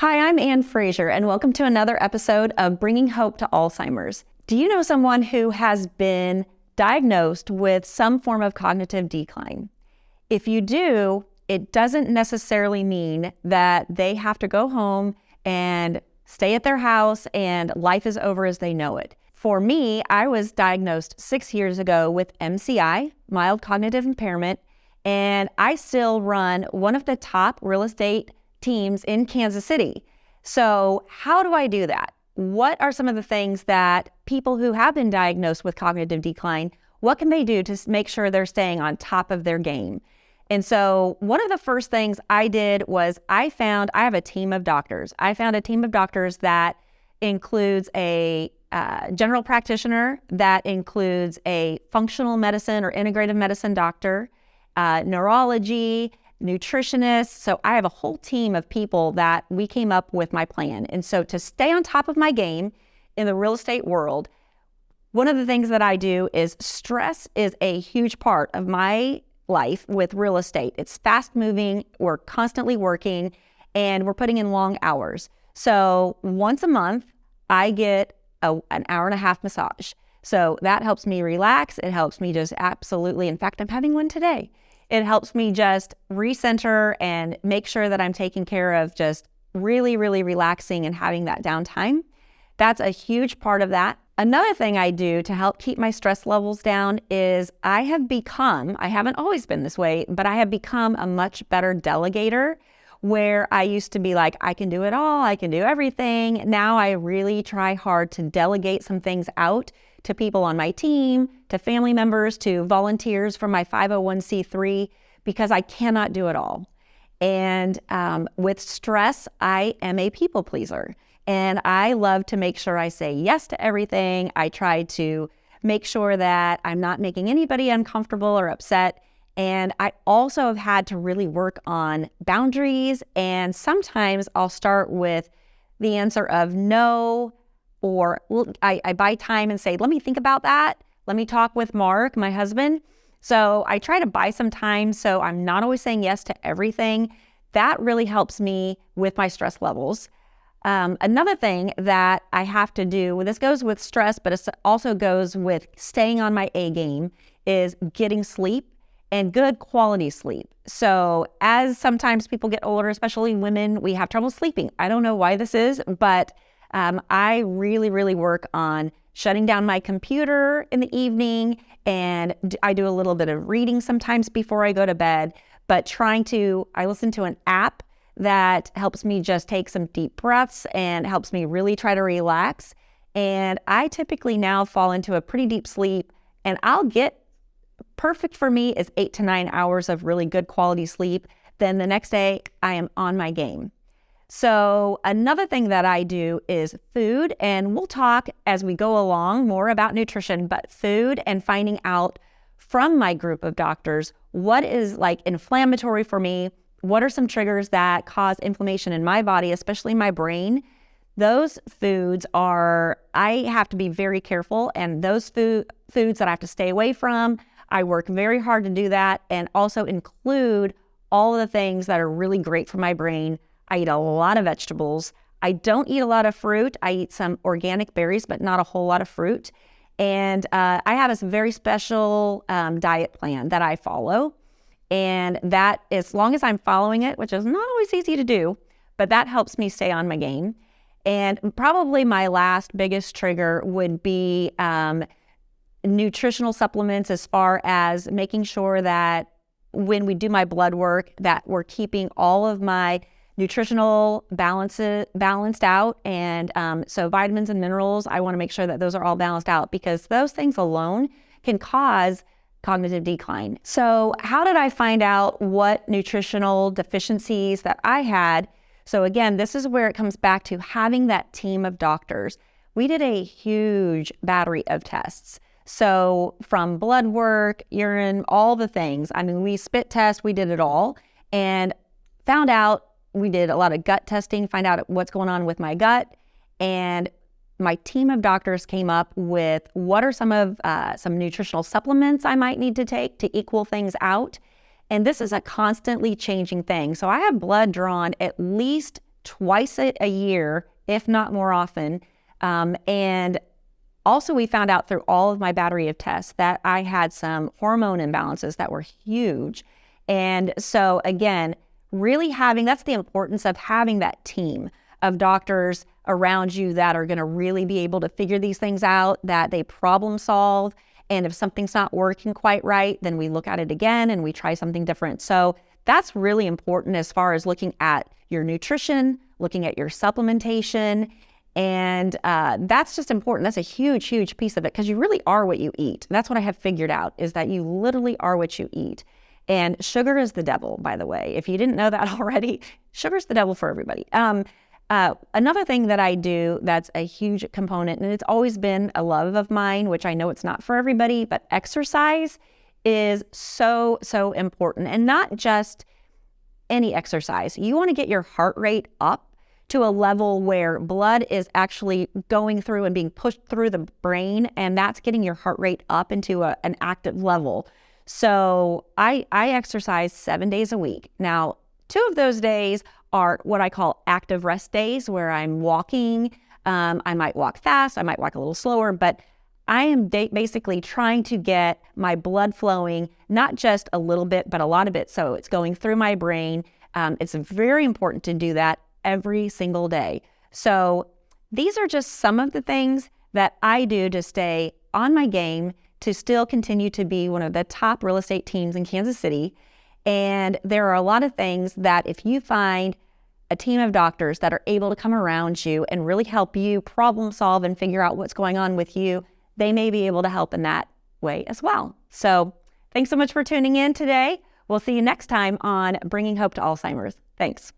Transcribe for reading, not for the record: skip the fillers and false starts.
Hi, I'm Ann Fraser, and welcome to another episode of Bringing Hope to Alzheimer's. Do you know someone who has been diagnosed with some form of cognitive decline? If you do, it doesn't necessarily mean that they have to go home and stay at their house and life is over as they know it. For me, I was diagnosed 6 years ago with MCI, mild cognitive impairment, and I still run one of the top real estate teams in Kansas City. So how do I do that? What are some of the things that people who have been diagnosed with cognitive decline, what can they do to make sure they're staying on top of their game? And so one of the first things I did was I have a team of doctors. I found a team of doctors that includes a general practitioner, that includes a functional medicine or integrative medicine doctor, neurology, nutritionists. So I have a whole team of people that we came up with my plan. And so to stay on top of my game in the real estate world, one of the things that I do is stress is a huge part of my life with real estate. It's fast moving, we're constantly working, and we're putting in long hours. So once a month, I get an hour and a half massage. So that helps me relax. It helps me just absolutely, in fact, I'm having one today. It helps me just recenter and make sure that I'm taking care of just really, really relaxing and having that downtime. That's a huge part of that. Another thing I do to help keep my stress levels down is I haven't always been this way, but I have become a much better delegator, where I used to be like, I can do it all, I can do everything. Now I really try hard to delegate some things out to people on my team, to family members, to volunteers from my 501c3, because I cannot do it all. And with stress, I am a people pleaser. And I love to make sure I say yes to everything. I try to make sure that I'm not making anybody uncomfortable or upset. And I also have had to really work on boundaries. And sometimes I'll start with the answer of no, or I buy time and say, let me think about that. Let me talk with Mark, my husband. So I try to buy some time so I'm not always saying yes to everything. That really helps me with my stress levels. Another thing that I have to do, this goes with stress, but it also goes with staying on my A game, is getting sleep and good quality sleep. So as sometimes people get older, especially women, we have trouble sleeping. I don't know why this is, but I really, really work on shutting down my computer in the evening, and I do a little bit of reading sometimes before I go to bed, but I listen to an app that helps me just take some deep breaths and helps me really try to relax. And I typically now fall into a pretty deep sleep, and perfect for me is 8 to 9 hours of really good quality sleep. Then the next day I am on my game. So another thing that I do is food, and we'll talk as we go along more about nutrition, but food and finding out from my group of doctors what is like inflammatory for me, what are some triggers that cause inflammation in my body, especially my brain. Those foods I have to be very careful, and those foods that I have to stay away from, I work very hard to do that, and also include all of the things that are really great for my brain. I eat a lot of vegetables. I don't eat a lot of fruit. I eat some organic berries, but not a whole lot of fruit. And I have a very special diet plan that I follow. And that, as long as I'm following it, which is not always easy to do, but that helps me stay on my game. And probably my last biggest trigger would be nutritional supplements, as far as making sure that when we do my blood work, that we're keeping all of my nutritional balanced out. And so vitamins and minerals, I want to make sure that those are all balanced out, because those things alone can cause cognitive decline. So how did I find out what nutritional deficiencies that I had? So again, this is where it comes back to having that team of doctors. We did a huge battery of tests. So from blood work, urine, all the things. I mean, we spit test, we did it all, and found out. We did a lot of gut testing, find out what's going on with my gut. And my team of doctors came up with what are some nutritional supplements I might need to take to equal things out. And this is a constantly changing thing. So I have blood drawn at least twice a year, if not more often. And also we found out through all of my battery of tests that I had some hormone imbalances that were huge. And so again, really that's the importance of having that team of doctors around you that are going to really be able to figure these things out, that they problem solve. And if something's not working quite right, then we look at it again and we try something different. So that's really important as far as looking at your nutrition, looking at your supplementation. And that's just important. That's a huge, huge piece of it, because you really are what you eat. That's what I have figured out, is that you literally are what you eat. And sugar is the devil, by the way. If you didn't know that already, sugar's the devil for everybody. Another thing that I do that's a huge component, and it's always been a love of mine, which I know it's not for everybody, but exercise is so, so important. And not just any exercise. You want to get your heart rate up to a level where blood is actually going through and being pushed through the brain, and that's getting your heart rate up into an active level. So I exercise 7 days a week. Now, 2 of those days are what I call active rest days, where I'm walking. I might walk fast, I might walk a little slower, but I am basically trying to get my blood flowing, not just a little bit, but a lot of it. So it's going through my brain. It's very important to do that every single day. So these are just some of the things that I do to stay on my game, to still continue to be one of the top real estate teams in Kansas City. And there are a lot of things that if you find a team of doctors that are able to come around you and really help you problem solve and figure out what's going on with you, they may be able to help in that way as well. So thanks so much for tuning in today. We'll see you next time on Bringing Hope to Alzheimer's. Thanks.